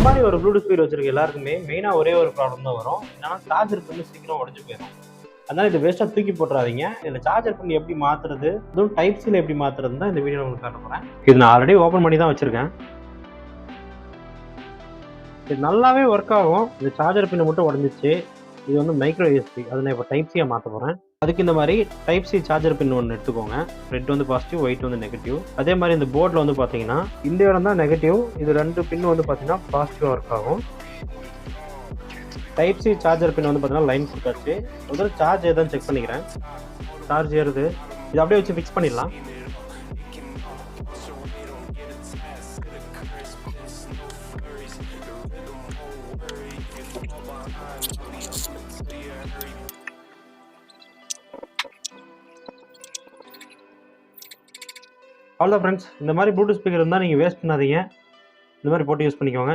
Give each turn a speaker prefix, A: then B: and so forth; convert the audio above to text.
A: இந்த மாதிரி ஒரு ப்ளூடூத் ஸ்பீக்கர் வச்சிருக்க எல்லாருக்குமே மெயினாக ஒரே ஒரு ப்ராப்ளம் தான் வரும். என்னன்னா சார்ஜர் பண்ணி சீக்கிரம் உடஞ்சு போயிடும். அதனால இதை வேஸ்ட்டாக தூக்கி போட்டுறாதீங்க. இதில் சார்ஜர் பண்ணி எப்படி மாற்றுறது, அதுவும் டைப் சியில் எப்படி மாற்றுறது தான் இந்த வீடியோ உங்களுக்கு காட்ட போகிறேன். இது நான் ஆல்ரெடி ஓப்பன் பண்ணி தான் வச்சுருக்கேன். இது நல்லாவே ஒர்க் ஆகும். இந்த சார்ஜர் பின்னை மட்டும் உடஞ்சிச்சு. இது வந்து மைக்ரோ யூஎஸ்பி. அதை நான் இப்போ டைப் சியாக மாற்ற போகிறேன். அதுக்கு இந்த மாதிரி டைப் சி சார்ஜர் பின் ஒன்று எடுத்துக்கோங்க. ரெட் வந்து பாசிட்டிவ், ஒயிட் வந்து நெகட்டிவ். அதே மாதிரி இந்த போர்டில் வந்து பார்த்தீங்கன்னா இந்த இடம் தான் நெகட்டிவ். இது 2 பின் வந்து பார்த்தீங்கன்னா பாசிட்டிவாக ஒர்க் ஆகும். டைப் சி சார்ஜர் பின் வந்து பார்த்தீங்கன்னா லைன் கொடுத்தாச்சு. முதல்ல சார்ஜ் ஏதாவது செக் பண்ணிக்கிறேன். சார்ஜ் ஏறுது. இது அப்படியே வச்சு ஃபிக்ஸ் பண்ணிடலாம். அவ்வளோதான் ஃப்ரெண்ட்ஸ். இந்த மாதிரி ப்ளூடூத் ஸ்பீக்கர் இருந்தால் நீங்கள் வேஸ்ட் பண்ணாதீங்க. இந்த மாதிரி போட்டு யூஸ் பண்ணிக்கோங்க.